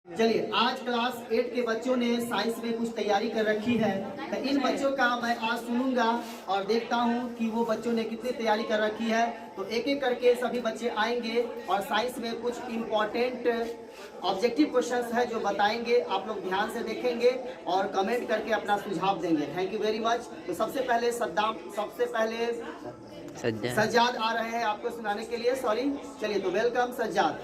चलिए, आज क्लास 8 के बच्चों ने साइंस में कुछ तैयारी कर रखी है, तो इन बच्चों का मैं आज सुनूंगा और देखता हूं कि वो बच्चों ने कितनी तैयारी कर रखी है। तो एक एक करके सभी बच्चे आएंगे और साइंस में कुछ इम्पोर्टेंट ऑब्जेक्टिव क्वेश्चंस है जो बताएंगे। आप लोग ध्यान से देखेंगे और कमेंट करके अपना सुझाव देंगे। Thank you very much. तो सबसे पहले सज्जाद आ रहे हैं आपको सुनाने के लिए। सॉरी, चलिए तो welcome Sajjad.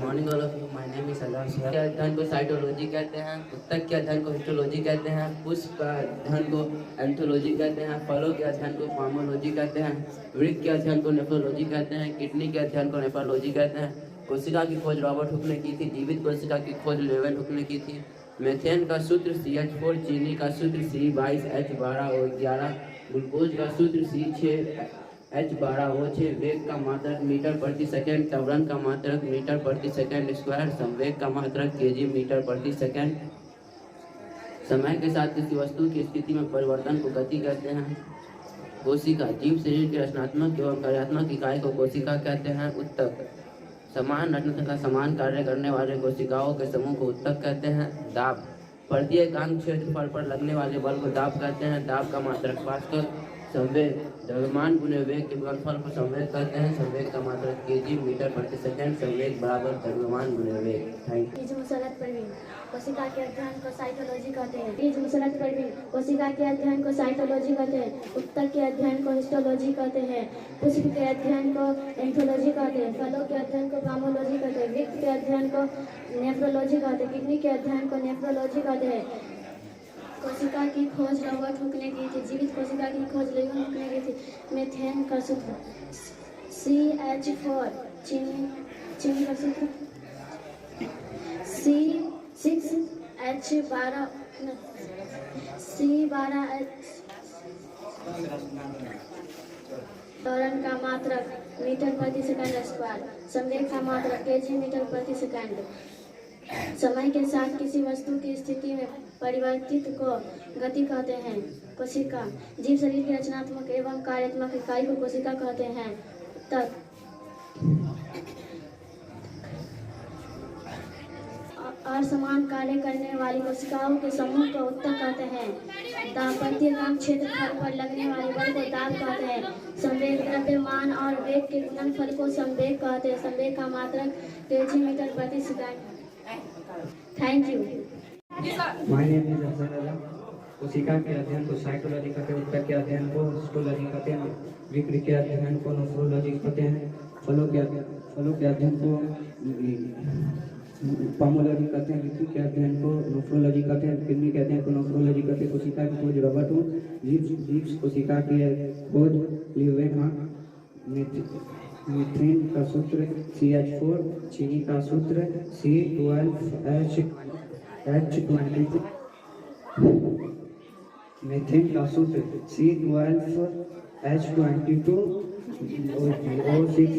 Morning all of you, my name is Sajjad. के अध्ययन को साइटोलॉजी कहते हैं, पुस्तक के अध्ययन को हिस्टोलॉजी कहते हैं, पुष्प का अध्ययन को एंथोलॉजी कहते हैं, फलों के अध्ययन को फार्मोलॉजी कहते हैं, वृक्क के अध्ययन को नेफ्रोलॉजी कहते हैं, किडनी के अध्ययन को नेफ्रोलॉजी कहते हैं। कोशिका की खोज रॉबर्ट हुक ने की थी, जीवित कोशिका की खोज लेवेन हुक ने की थी। मेथेन का सूत्र CH4, चीनी का सूत्र C22H12O11, ग्लूकोज का सूत्र C6H12O6, वेग का मात्रक मीटर प्रति सेकंड, त्वरण का मात्रक मीटर प्रति सेकंड स्क्वायर, संवेग का मात्रक kg मीटर प्रति सेकंड। समय के साथ किसी वस्तु की स्थिति में परिवर्तन को गति कहते हैं। कोशिका जीव शरीर की रचनात्मक एवं कार्यात्मक इकाई को कोशिका कहते हैं। उत्तक समान रचना तथा समान कार्य करने वाले कोशिकाओं के समूह को उत्तक कहते हैं। दाब प्रत्येक क्षेत्रफल पर लगने वाले बल को दाब कहते हैं। दाब का मात्रक पास्कल। संवेग द्रव्यमान गुने वेग के गुणनफल को संवेग कहते हैं। संवेग का मात्रक kg मीटर प्रति सेकंड। संवेग बराबर द्रव्यमान गुने वेग। Thank you. कोशिका के अध्ययन को साइटोलॉजी कहते हैं। कोशिका के अध्ययन को साइटोलॉजी कहते हैं। उत्तक के अध्ययन को हिस्टोलॉजी कहते हैं। पुष्प के अध्ययन को एंथोलॉजी कहते हैं। फलों के अध्ययन को फार्मोलॉजी कहते हैं। वृक्क के अध्ययन को नेफ्रोलॉजी कहते हैं। किडनी के अध्ययन को नेफ्रोलॉजी कहते हैं। कोशिका की खोज रॉबर्ट हुक ने की थी। जीवित कोशिका की खोज लेवेन हुक ने की थी। मेथेन का सूत्र CH4, चीनी का सूत्र C12H, त्वरण का मात्रक मीटर प्रति सेकंड स्क्वायर, संवेग का मात्रक kg मीटर प्रति सेकंड। समय के साथ किसी वस्तु की स्थिति में परिवर्तित को गति कहते हैं। कोशिका जीव शरीर की रचनात्मक एवं कार्यात्मक इकाई को कोशिका कहते हैं। तक और समान कार्य करने वाली कोशिकाओं के समूह को उत्तक कहते हैं। दाब प्रत्येक क्षेत्रफल पर लगने वाले बल को दाब कहते हैं। संवेग द्रव्यमान और वेग के गुणनफल को संवेग कहते हैं। संवेग का मात्रक kg मीटर प्रति second. Thank you. My name is Afzal अला। कोशिका के अध्ययन को साइटोलॉजी कहते हैं। उत्तक के अध्ययन को हिस्टोलॉजी कहते हैं। वृक्क के अध्ययन को नेफ्रोलॉजी कहते हैं। फलों के अध्ययन को फार्मोलॉजी कहते हैं। वृक्क के अध्ययन को नेफ्रोलॉजी कहते हैं। किडनी के अध्ययन को नेफ्रोलॉजी कहते हैं। कोशिका की खोज रॉबर्ट हुक, जीव कोशिका के खोज लेवेन हुक। मेथेन का सूत्र CH4, चीनी का सूत्र C12H12। मेथेन का सूत्र C12H22O6।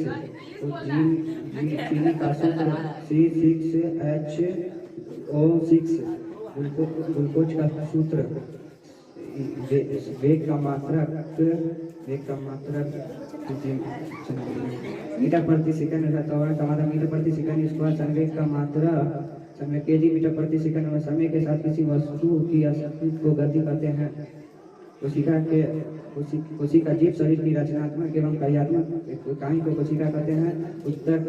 चीनी का सूत्र C6H06। ग्लूकोज का सूत्र वेग का मात्रक मीटर प्रति सेकंड है। त्वरण का मात्रक मीटर प्रति सेकंड स्क्वायर। संवेग का मात्रक kg मीटर प्रति सेकंड में। समय के साथ किसी वस्तु की अस्तित्व को गति कहते हैं। कोशिका जीव शरीर की रचनात्मक एवं कार्यात्मक इकाई को कोशिका कहते हैं। उत्तक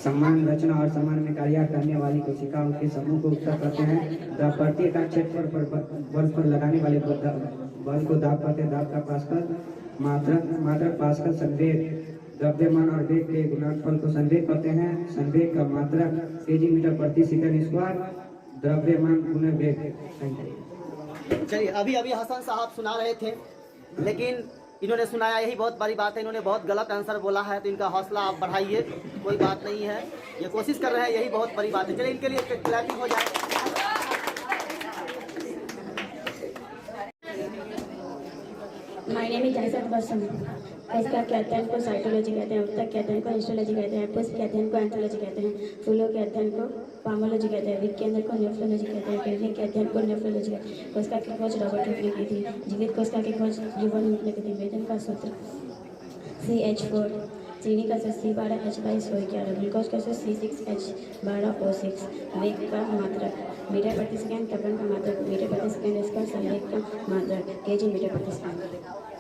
समान रचना और समान में कार्य करने वाली कोशिकाओं के समूह को उत्तक कहते हैं। प्रत्येक क्षेत्रफल पर बल पर लगाने वाले बल को दाब कहते हैं। दाब का पास्कल। मात्रक पास्कल। संवेग द्रव्यमान और वेग के गुणनफल को संवेग कहते हैं। संवेग का मात्रक kg मीटर प्रति सेकंड स्क्वायर। द्रव्यमान गुने वेग। चलिए, अभी हसन साहब सुना रहे थे, लेकिन इन्होंने सुनाया यही बहुत बड़ी बात है। इन्होंने बहुत गलत आंसर बोला है, तो इनका हौसला आप बढ़ाइए, कोई बात नहीं है। ये कोशिश कर रहे हैं, यही बहुत बड़ी बात है। चलिए, इनके लिए क्लैपिंग हो जाए। My name is Ayesha Basam. कोशिका के अध्ययन को साइटोलॉजी कहते हैं। उत्तक के अध्ययन को हिस्टोलॉजी कहते हैं। पुष्प के अध्ययन को एंथोलॉजी कहते हैं। फूलों के अध्ययन को फार्मोलॉजी कहते हैं। वृक्क के अंदर को नेफ्रोलॉजी कहते हैं। किडनी के अध्ययन को नेफ्रोलॉजी कहते हैं। कोशिका की खोज रॉबर्ट हुक ने की थी। जीवित कोशिका की खोज लेवेन हुक ने की थी। मेथेन का सूत्र CH4, चीनी का से C12H22 ग्लूकोज का से C6H12O6 वेग का मात्रक मीटर प्रति सेकंड त्वरण का मात्रक मीटर प्रति सेकंड स्क्वायर संवेग का मात्रक केजी मीटर प्रति second.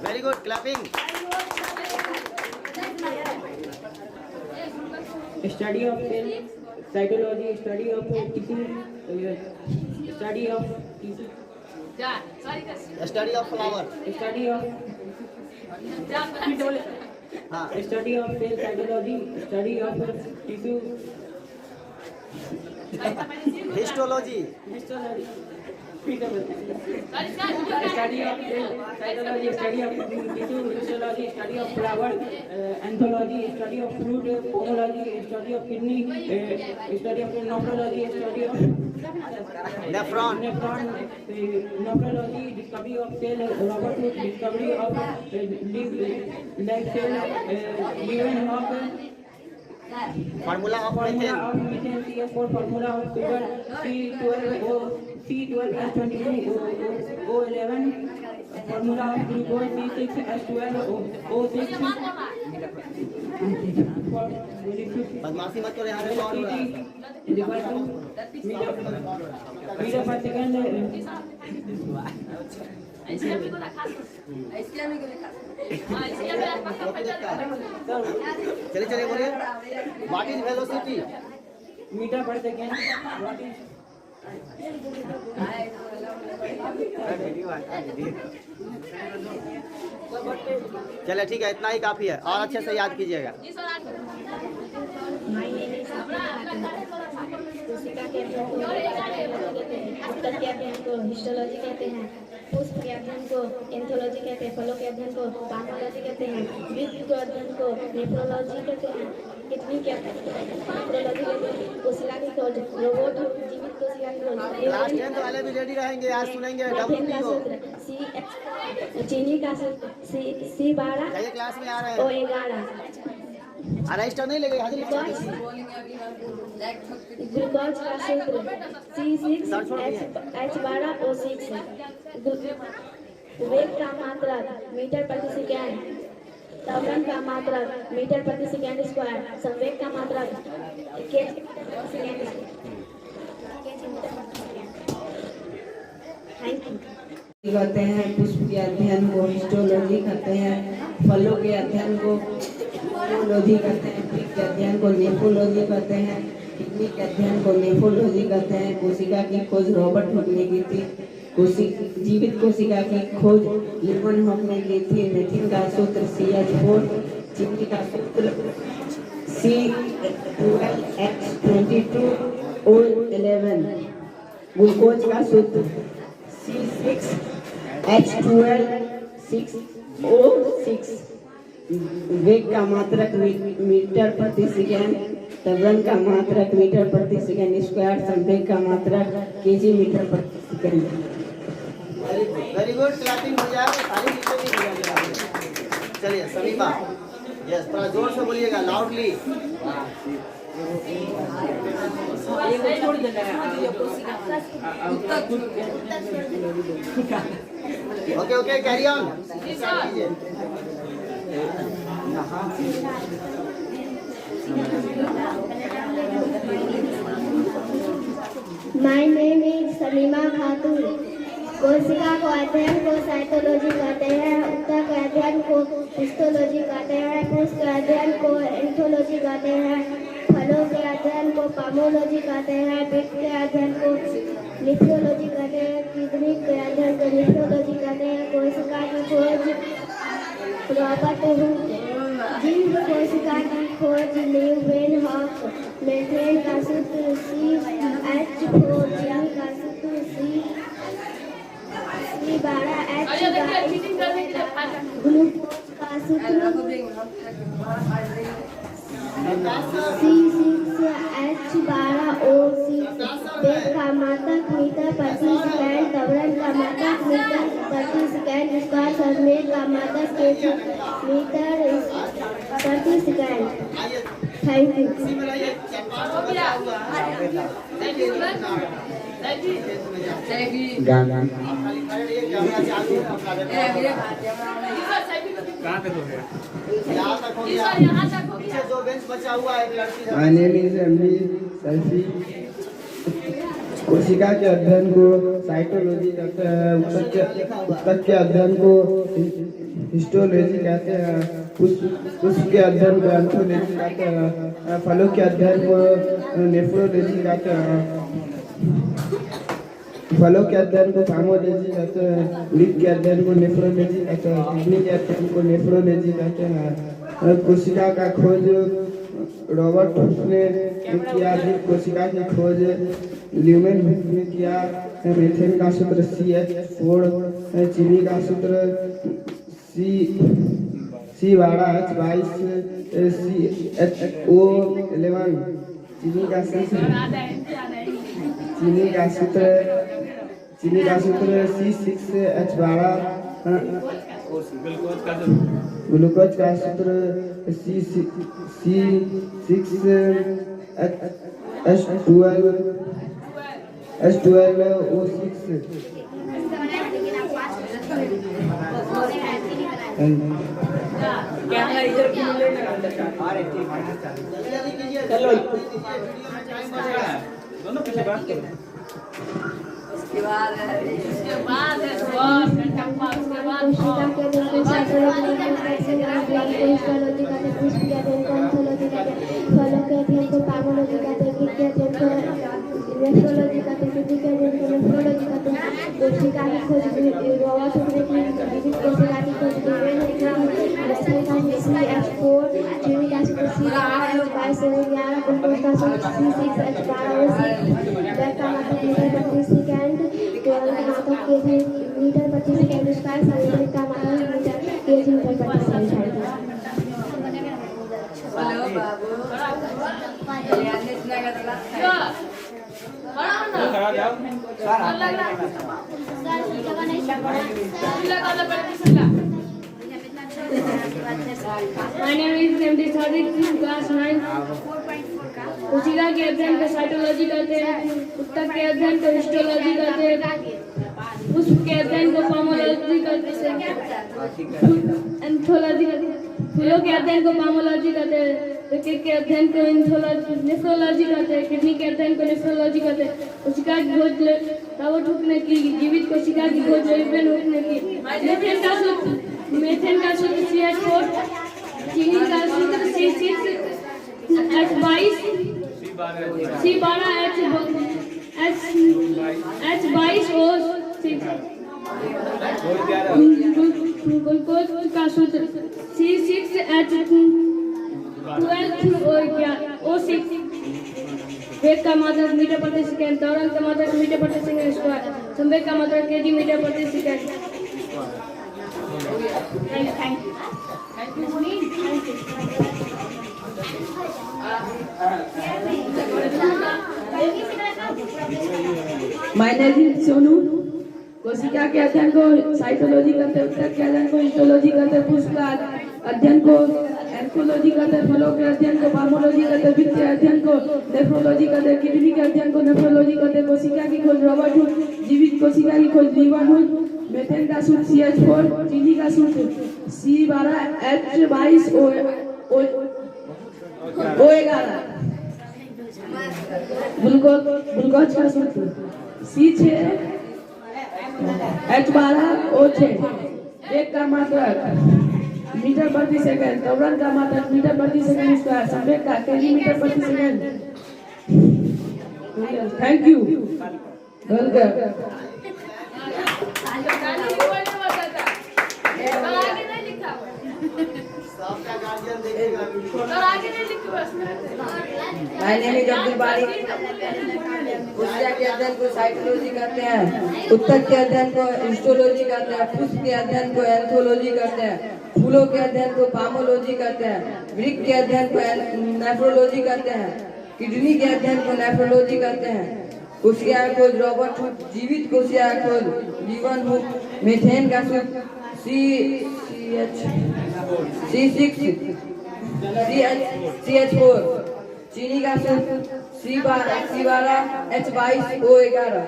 Very good, clapping. Study of cell cytology, study of tissue, study of tissue, study of flower. study of हाँ, study of cell cytology, study of tissue, histology. histology, study of cell cytology, study of tissue, histology, study of flower, anthology, study of fruit, pomology, study of kidney, study of nephrology, study of nephron. nephrology, discovery of cell, Robert Hooke, discovery of live cell, Leeuwenhoek, formula of formula methane. of methane CH4, formula of sugar C12O11, formula of glucose C6H12O6. बदमाशी मत करो, यहाँ पे कौन हो रहा है? Is equal to meter per second. चलिए चलिए बोलिए, what is velocity? Meter per second. What is चलिए ठीक है, इतना ही काफी है, और अच्छे से याद कीजिएगा। कोशिका के अध्ययन को उत्तक के अध्ययन को हिस्टोलॉजी कहते हैं, पुष्प के अध्ययन को एंथोलॉजी कहते हैं, फलों के अध्ययन को पाथोलॉजी कहते हैं, वृक्क के अध्ययन को नेफ्रोलॉजी कहते हैं, किडनी के नेफ्रोलॉजी कहते हैं, कोशिका की खोज रोबोट जीवित कोशिका की खोज क्लास 10 वाले भी रेडी रहेंगे, आज सुनेंगे WTO। चीनी का सूत्र C12 चलिए क्लास में आ रहे हैं। O11 रजिस्टर नहीं लेंगे, हाजिर लिखवा दीजिए। ग्लूकोज का सूत्र C6H12O6 वेग का मात्रक मीटर प्रति सेकंड त्वरण का मात्रक मीटर प्रति सेकंड स्क्वायर संवेग का मात्रक केजी प्रति सेकंड। Thank you. कहते हैं पुष्प के अध्ययन को हिस्टोलॉजी कहते हैं, फलों के अध्ययन को पोमोलॉजी कहते हैं, वृक्क के अध्ययन को नेफ्रोलॉजी कहते हैं, किडनी के अध्ययन को नेफ्रोलॉजी कहते हैं, कोशिका की खोज रॉबर्ट हुक ने की थी, जीवित कोशिका की खोज लीeuwenhoek ने की थी, मीथेन का सूत्र CH4, चीनी का सूत्र C12H22O11, ग्लूकोज का सूत्र C6H12O6 वेग का मात्रक मीटर प्रति सेकंड त्वरण का मात्रक मीटर प्रति सेकंड स्क्वायर संवेग का मात्रक केजी मीटर प्रति सेकंड। वेरी गुड, क्लैपिंग हो जाए, सारी चीजें भी हो जाएंगे। चलिए समीपा, यस, थोड़ा जोर से बोलिएगा, लाउडली। छोड़ देना है। Okay okay, carry on. My name is समीमा खातून। कोशिका को अध्ययन को साइटोलॉजी कहते हैं, उत्तक के अध्ययन को हिस्टोलॉजी कहते हैं, पुष्प के अध्ययन को एंथोलॉजी कहते हैं, फलों के अध्ययन को पामोलॉजी कहते हैं, वृक्क के अध्ययन को नेफ्रोलॉजी कहते हैं, किडनी के अध्ययन को नेफ्रोलॉजी कहते हैं, कोशिका की खोज रॉबर्ट हुक, जीवित कोशिका की खोज लीeuwenhoek, मीथेन का सूत्र CH4, चीनी का सूत्र C12H12, ग्लूकोज का सूत्र C6H12O6 वेग का मात्रक मीटर प्रति सेकंड त्वरण का मात्रक मीटर प्रति सेकंड स्क्वायर संवेग का मात्रक केजी मीटर प्रति सेकंड। Thank you. इसी में रहिए, क्या पाँच तो बचा हुआ है। देखिए, गाना आप खाली खड़े रहिए, कैमरा चालू है, अपना देखो। यहाँ तक हो गया। पीछे दो बेंच बचा हुआ है, एक लड़की है। My name is MD selfie. कोशिका के अध्ययन को साइटोलॉजी कहते हैं, ऊतक के अध्ययन को हिस्टोलॉजी कहते हैं, पुष्प के अध्ययन को एंथोलॉजी कहते हैं, फलों के अध्ययन को नेफ्रोलॉजी कहते हैं, फलों के अध्ययन को फार्मोलॉजी कहते हैं, वृक्क के अध्ययन को नेफ्रोलॉजी कहते हैं, किडनी के अध्ययन को नेफ्रोलॉजी कहते हैं। कोशिका का खोज रॉबर्ट हुक ने किया, कोशिका की खोज ल्यूमेन हुक ने किया। मीथेन का सूत्र CH4, चीनी का सूत्र C12H22 CHO11, चीनी का सूत्र C6H12, ग्लूकोज का सूत्र C6H12O6। कैमरा इधर क्यों लेना? जल्दी कीजिए, चलो। वीडियो में टाइम बच रहा है। दोनों पीछे बात करो। उसके बाद है कोशिका के अध्ययन को साइटोलॉजी कहते हैं, हिस्टोलॉजी कहते हैं, पुष्प के अध्ययन को एंथोलॉजी कहते हैं, फलों के अध्ययन को फार्मोलॉजी कहते हैं, वृक्क के अध्ययन को नेफ्रोलॉजी कहते हैं, किडनी के अध्ययन को नेफ्रोलॉजी कहते हैं। कोशिका की खोज रॉबर्ट हुक ने की, जीवित कोशिका की खोज ल्यूमेन हुक ने की। मीथेन का CH4, चीनी का सूत्र C12H22, ग्लूकोज का सूत्र C6H12O6, बैग का मात्रक मीटर प्रति सेकंड, त्वरण का मात्रक केजी मीटर प्रति सेकंड स्क्वायर, संवेदक का मात्रक मीटर केजी मीटर प्रति सेकंड। हेलो बाबू ध्यान देना का My name is MD Sadiq, class 9. कोशिका के अध्ययन को साइटोलॉजी कहते हैं, ऊतक के अध्ययन को हिस्टोलॉजी कहते हैं, पुष्प के अध्ययन को फार्मोलॉजी कहते हैं, एंथोलॉजी कहते हैं, फूलों के अध्ययन को फार्मोलॉजी कहते हैं, वृक्क के अध्ययन को नेफ्रोलॉजी कहते हैं, किडनी के अध्ययन को नेफ्रोलॉजी कहते हैं। कोशिका की खोज रॉबर्ट हुक ने की, जीवित कोशिका की खोज ल्यूमेन हुक ने की। मीथेन का सूत्र CH4, चीनी का सूत्र C6H22, C12H22O6, ग्लूकोज का सूत्र C6H12O6, वेग का मात्रक मीटर प्रति सेकंड, त्वरण का मात्रक मीटर प्रति सेकंड स्क्वायर, संवेग का मात्रक केजी मीटर प्रति second. My name is Sonu. कोशिका के अध्ययन को साइटोलॉजी कहते हैं, ऊतक के अध्ययन को हिस्टोलॉजी कहते हैं, पुष्प का अध्ययन को एंथोलॉजी कहते हैं, फलों के अध्ययन को फार्मोलॉजी कहते हैं, वृक्क के अध्ययन को नेफ्रोलॉजी कहते हैं, किडनी के अध्ययन को नेफ्रोलॉजी कहते हैं। कोशिका की खोज रॉबर्ट हुक, जीवित कोशिका की खोज ल्यूमेन हुक। मीथेन का सूत्र CH4, चीनी का सूत्र C12H22O11, ग्लूकोज का सूत्र C6H12O6, वेग का मात्रक मीटर प्रति सेकंड, त्वरण का मात्रक मीटर प्रति सेकंड स्क्वायर, संवेग का केजी मीटर प्रति सेकंड। Thank you. वेलकम। सबका गार्जियन देखेगा video. My name is Abdul बारी। कोशिका के अध्ययन को साइटोलॉजी कहते हैं, ऊतक के अध्ययन को हिस्टोलॉजी कहते हैं, पुष्प के अध्ययन को एंथोलॉजी कहते हैं, फूलों के अध्ययन को फार्मोलॉजी कहते हैं, वृक्क के अध्ययन को नेफ्रोलॉजी कहते हैं, किडनी के अध्ययन को नेफ्रोलॉजी कहते हैं। कोशिका की खोज रॉबर्ट हुक, जीवित कोशिका की खोज ल्यूमेन हुक। मीथेन का सूत्र C6 CH4, चीनी का सूत्र C12H22O11,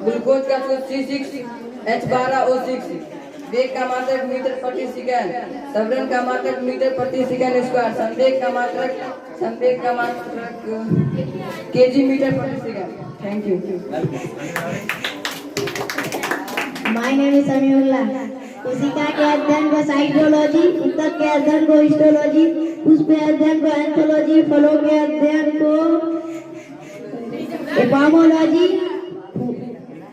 ग्लूकोज का सूत्र C6H12O6, वेग का मात्रक मीटर प्रति सेकंड, त्वरण का मात्रक मीटर प्रति सेकंड स्क्वायर, संवेग का मात्रक केजी मीटर प्रति second. Thank you. My name is Samiullah. कोशिका के अध्ययन को साइटोलॉजी, ऊतक के अध्ययन को हिस्टोलॉजी, पुष्प के अध्ययन को एंथोलॉजी, फलों के अध्ययन को एपिमोलॉजी,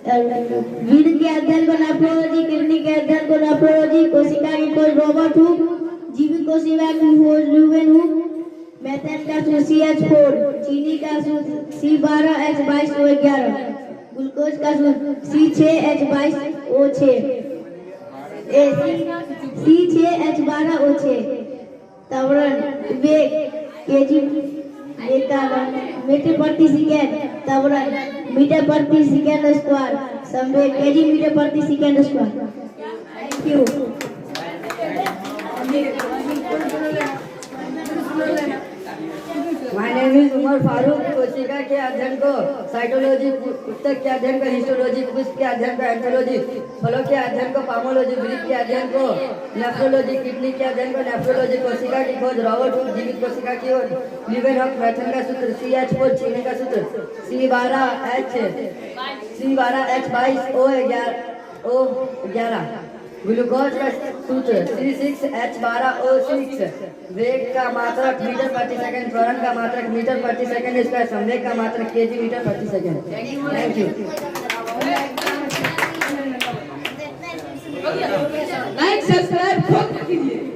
रीढ़ के अध्ययन को नेफ्रोलॉजी, किडनी के अध्ययन को नेफ्रोलॉजी, कोशिका की खोज रॉबर्ट हुक, जीवित कोशिका की खोज ल्यूवेन हुक, मेथेन का सूत्र CH4, चीनी का सूत्र C12H22O11, ग्लूकोज का सूत्र C6H22O6, C6H12O6, त्वरण वेग केजी मीटर प्रति सेकंड, त्वरण मीटर प्रति सेकंड स्क्वायर, संवेग केजी मीटर प्रति second square. Thank you. My name is Umar Farooq. कोशिका के अध्ययन को साइटोलॉजी, ऊतक के अध्ययन को हिस्टोलॉजी, पुष्प के अध्ययन को एंथोलॉजी, फलों के अध्ययन को पामोलॉजी, वृक्क के अध्ययन को नेफ्रोलॉजी, किडनी के अध्ययन को नेफ्रोलॉजी, कोशिका की खोज रॉबर्ट हुक, जीवित कोशिका की खोज ल्यूवेन हुक, मेथेन का सूत्र CH4, चीनी का सूत्र C12H22O11, ग्लूकोज का सूत्र C6H12O6, वेग का मात्रक मीटर प्रति सेकंड, त्वरण का मात्रक मीटर प्रति सेकंड स्क्वायर, संवेग का मात्रक केजी मीटर प्रति second. Thank you. Like subscribe कीजिए।